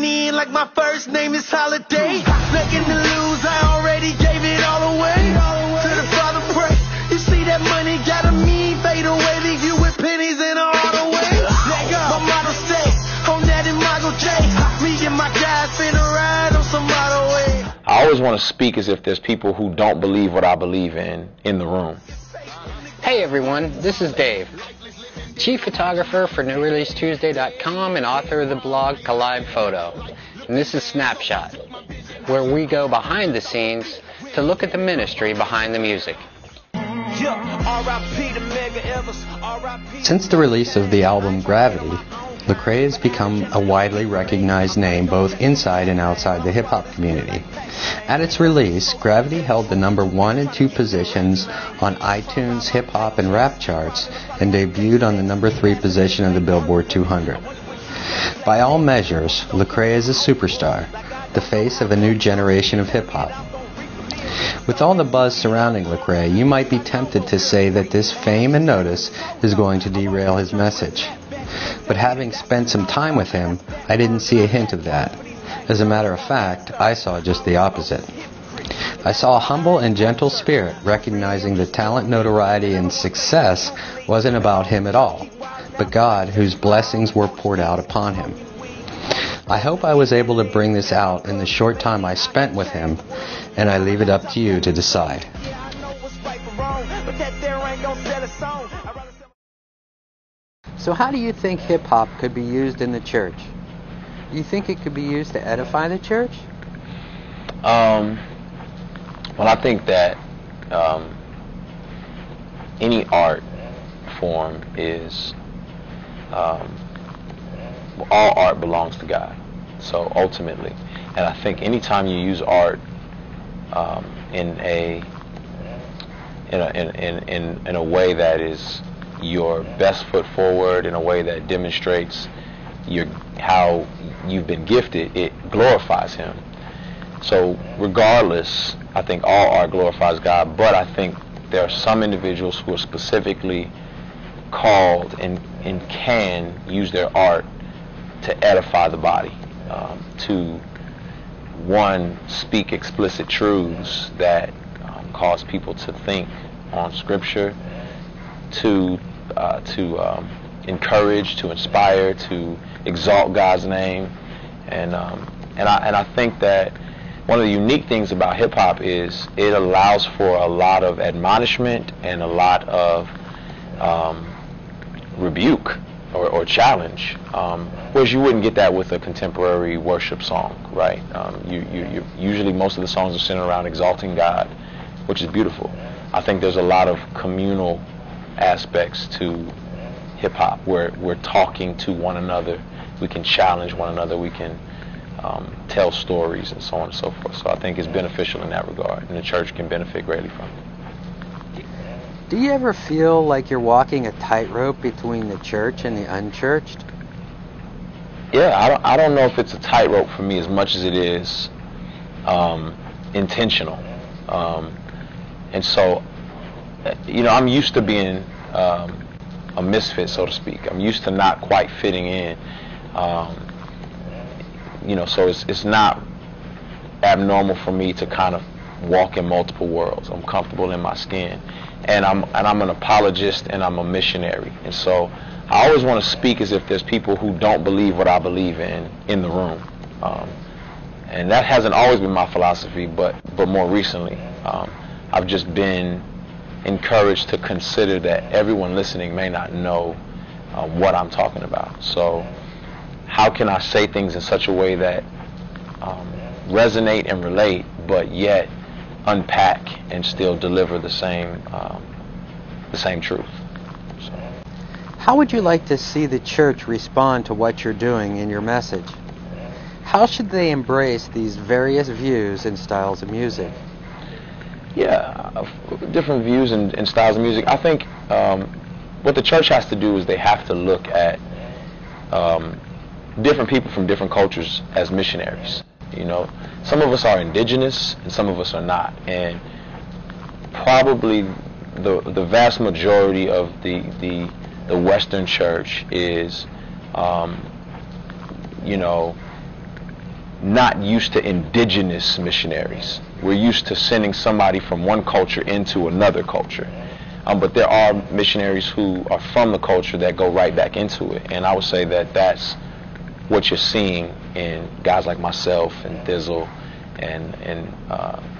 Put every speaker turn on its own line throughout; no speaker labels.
coming in like my first name is Holiday. Looking to lose, I already gave it all away. To the Father pray. You see that money got a mean fade away, leave you with pennies in a auto way. My motto stay on that Imago J. Me and my guys finna ride on some auto way.
I always want to speak as if there's people who don't believe what I believe in the room.
Hey everyone, this is Dave, chief photographer for NewReleaseTuesday.com and author of the blog Collide Photo. And this is Snapshot, where we go behind the scenes to look at the ministry behind the music.
Since the release of the album Gravity, Lecrae has become a widely recognized name both inside and outside the hip-hop community. At its release, Gravity held the number 1 and 2 positions on iTunes hip-hop and rap charts and debuted on the number 3 position of the Billboard 200. By all measures, Lecrae is a superstar, the face of a new generation of hip-hop. With all the buzz surrounding Lecrae, you might be tempted to say that this fame and notice is going to derail his message. But having spent some time with him, I didn't see a hint of that. As a matter of fact, I saw just the opposite. I saw a humble and gentle spirit recognizing that talent, notoriety, and success wasn't about him at all, but God, whose blessings were poured out upon him. I hope I was able to bring this out in the short time I spent with him, and I leave it up to you to decide.
So how do you think hip-hop could be used in the church? Do you think it could be used to edify the church?
Well, I think that any art form is, all art belongs to God. So ultimately, and I think anytime you use art in a way that is your best foot forward, in a way that demonstrates how you've been gifted, it glorifies Him. So regardless, I think all art glorifies God, but I think there are some individuals who are specifically called and can use their art to edify the body, to, one, speak explicit truths that cause people to think on Scripture, to encourage, to inspire, to exalt God's name, and I think that one of the unique things about hip hop is it allows for a lot of admonishment and a lot of rebuke or challenge, whereas you wouldn't get that with a contemporary worship song, right? You usually most of the songs are centered around exalting God, which is beautiful. I think there's a lot of communal aspects to hip-hop where we're talking to one another, we can challenge one another, we can tell stories and so on and so forth. So I think it's beneficial in that regard, and the church can benefit greatly from it.
Do you ever feel like you're walking a tightrope between the church and the unchurched?
Yeah, I don't know if it's a tightrope for me as much as it is intentional. And so, I'm used to being a misfit, so to speak. I'm used to not quite fitting in. So it's not abnormal for me to kind of walk in multiple worlds. I'm comfortable in my skin, and I'm an apologist and I'm a missionary. And so I always want to speak as if there's people who don't believe what I believe in the room. And that hasn't always been my philosophy, but more recently, I've just been encouraged to consider that everyone listening may not know what I'm talking about. So how can I say things in such a way that resonate and relate, but yet unpack and still deliver the same truth? So.
How would you like to see the church respond to what you're doing in your message? How should they embrace these various views and styles of music?
Yeah, different views and styles of music. I think what the church has to do is they have to look at different people from different cultures as missionaries. Some of us are indigenous and some of us are not, and probably the vast majority of the Western church is not used to indigenous missionaries. We're used to sending somebody from one culture into another culture. But there are missionaries who are from the culture that go right back into it. And I would say that that's what you're seeing in guys like myself and Thizzle and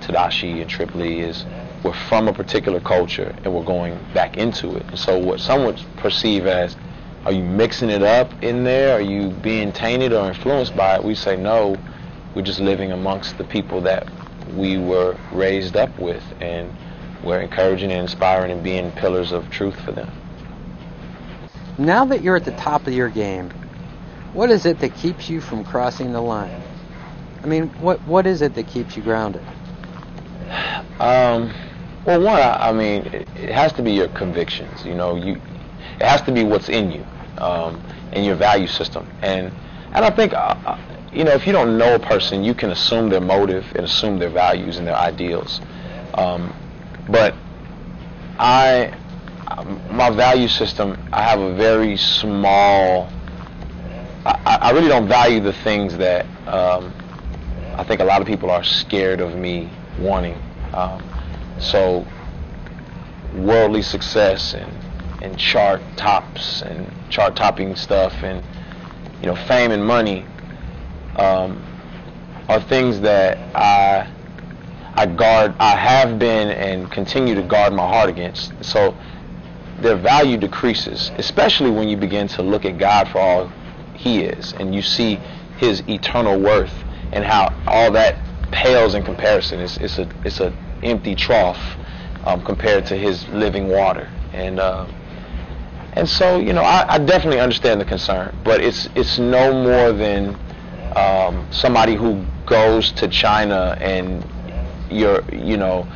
Tadashi and Tripoli is we're from a particular culture and we're going back into it. And so what some would perceive as, are you mixing it up in there? Are you being tainted or influenced by it? We say no, we're just living amongst the people that we were raised up with, and we're encouraging and inspiring and being pillars of truth for them.
Now that you're at the top of your game, what is it that keeps you from crossing the line? I mean, what is it that keeps you grounded?
Well, one, I mean, it has to be your convictions. You know, it has to be what's in you, in your value system. And I think, you know, if you don't know a person, you can assume their motive and assume their values and their ideals. But my value system, I have a very small, I really don't value the things that I think a lot of people are scared of me wanting. So worldly success and chart tops and chart topping stuff and, you know, fame and money are things that I guard, I have been and continue to guard my heart against. So their value decreases, especially when you begin to look at God for all He is, and you see His eternal worth and how all that pales in comparison. It's a empty trough compared to His living water. And so, you know, I definitely understand the concern, but it's no more than somebody who goes to China and you know,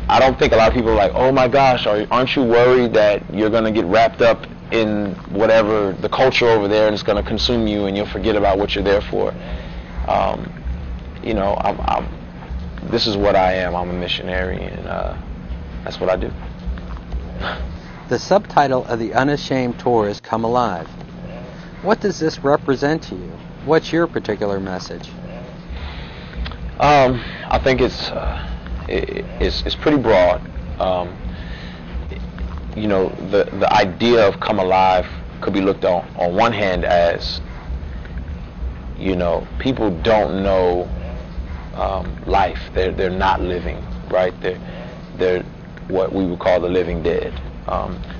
I don't think a lot of people are like, oh my gosh, aren't you worried that you're going to get wrapped up in whatever the culture over there and it's going to consume you and you'll forget about what you're there for. You know, this is what I am. I'm a missionary, and that's what I do.
The subtitle of the Unashamed tour is Come Alive. What does this represent to you? What's your particular message?
I think it's pretty broad. You know, the idea of come alive could be looked on one hand as, you know, people don't know life. They're not living, right? They're what we would call the living dead.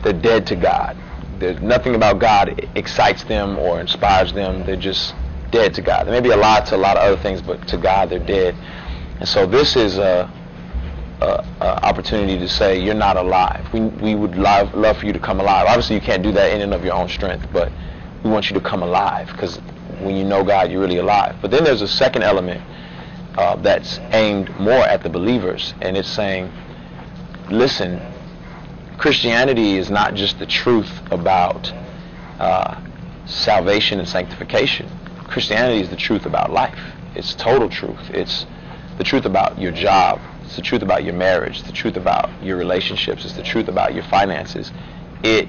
They're dead to God. There's nothing about God excites them or inspires them. They're just dead to God. There may be a lot to a lot of other things, but to God they're dead. And so this is a opportunity to say you're not alive. We would love for you to come alive. Obviously you can't do that in and of your own strength, but we want you to come alive, because when you know God, you're really alive. But then there's a second element that's aimed more at the believers, and it's saying, listen, Christianity is not just the truth about salvation and sanctification. Christianity is the truth about life. It's total truth. It's the truth about your job. It's the truth about your marriage. It's the truth about your relationships. It's the truth about your finances. It's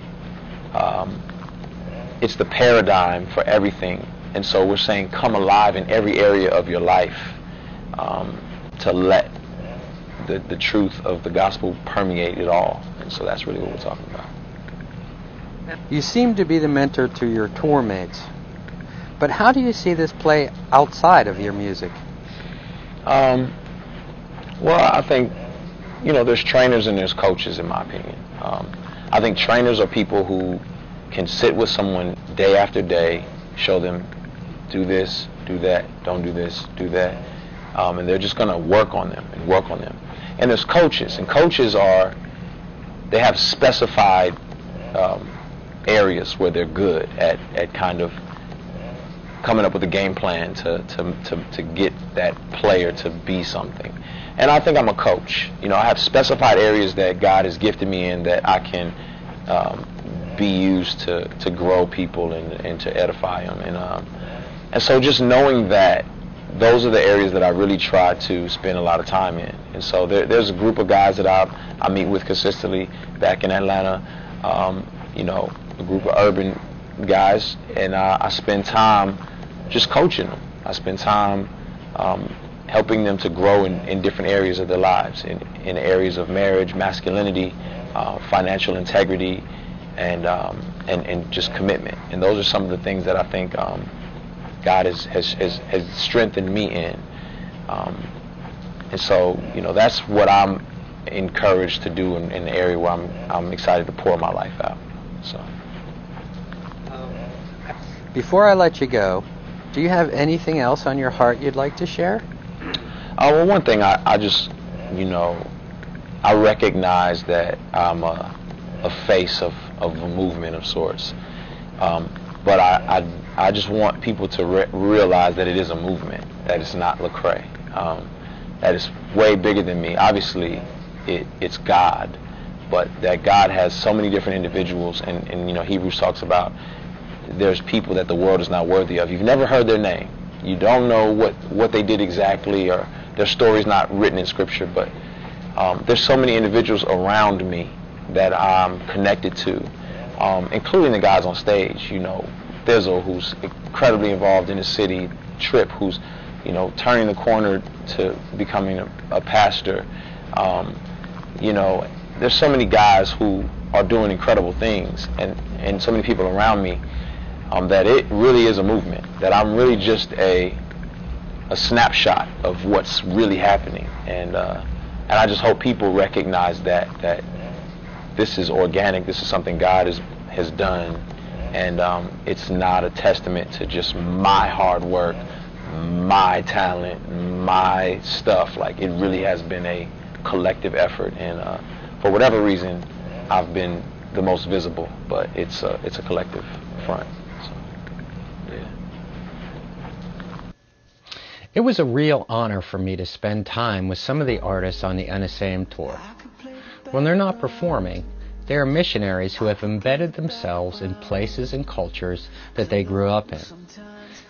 the paradigm for everything. And so we're saying come alive in every area of your life, to let the truth of the gospel permeate it all. And so that's really what we're talking about.
You seem to be the mentor to your tour mates, but how do you see this play outside of your music?
Well, I think, you know, there's trainers and there's coaches, in my opinion. I think trainers are people who can sit with someone day after day, show them, do this, do that, don't do this, do that, and they're just going to work on them and work on them. And there's coaches, and coaches they have specified areas where they're good at kind of coming up with a game plan to get that player to be something. And I think I'm a coach. You know, I have specified areas that God has gifted me in that I can be used to grow people and to edify them. And so just knowing that those are the areas that I really try to spend a lot of time in. And so there's a group of guys that I meet with consistently back in Atlanta, you know, a group of urban guys, and I spend time just coaching them I spend time helping them to grow in different areas of their lives, in areas of marriage, masculinity, financial integrity, and just commitment. And those are some of the things that I think God has strengthened me in. And so, that's what I'm encouraged to do in the area where I'm excited to pour my life out. So.
Before I let you go, do you have anything else on your heart you'd like to share?
Well, one thing, I just, I recognize that I'm a face of a movement of sorts. But I just want people to realize that it is a movement, that it's not Lecrae. That it's way bigger than me. Obviously, it's God, but that God has so many different individuals, and Hebrews talks about there's people that the world is not worthy of. You've never heard their name. You don't know what they did exactly, or their story's not written in Scripture, but there's so many individuals around me that I'm connected to, including the guys on stage. Thizzle, who's incredibly involved in the city, Trip, who's turning the corner to becoming a pastor. There's so many guys who are doing incredible things, and so many people around me, that it really is a movement, that I'm really just a snapshot of what's really happening, and I just hope people recognize that this is organic, this is something God has done, and it's not a testament to just my hard work, my talent, my stuff. Like, it really has been a collective effort, and for whatever reason, I've been the most visible, but it's a collective front. So, yeah.
It was a real honor for me to spend time with some of the artists on the Unashamed tour. When they're not performing, they are missionaries who have embedded themselves in places and cultures that they grew up in.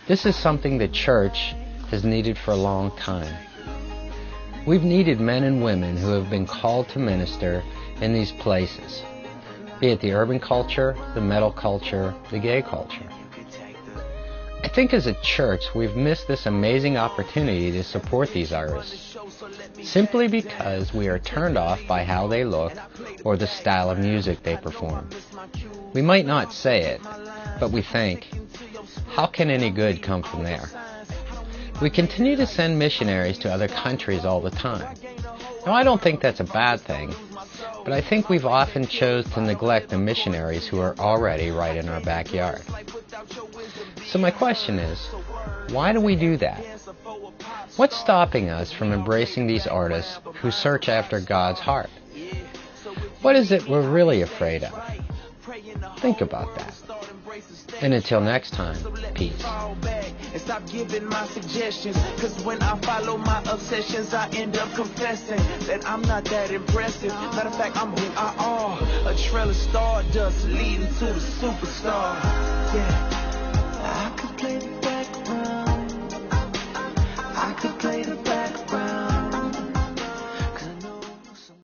This is something the church has needed for a long time. We've needed men and women who have been called to minister in these places, be it the urban culture, the metal culture, the gay culture. I think as a church we've missed this amazing opportunity to support these artists, simply because we are turned off by how they look or the style of music they perform. We might not say it, but we think, how can any good come from there? We continue to send missionaries to other countries all the time. Now, I don't think that's a bad thing, but I think we've often chose to neglect the missionaries who are already right in our backyard. So my question is, why do we do that? What's stopping us from embracing these artists who search after God's heart? What is it we're really afraid of? Think about that. And until next time, peace.
And stop giving my suggestions, cause when I follow my obsessions I end up confessing that I'm not that impressive. Matter of fact, I'm who I are, a trail of stardust leading to the superstar. Yeah, I could play the background, I could play the background.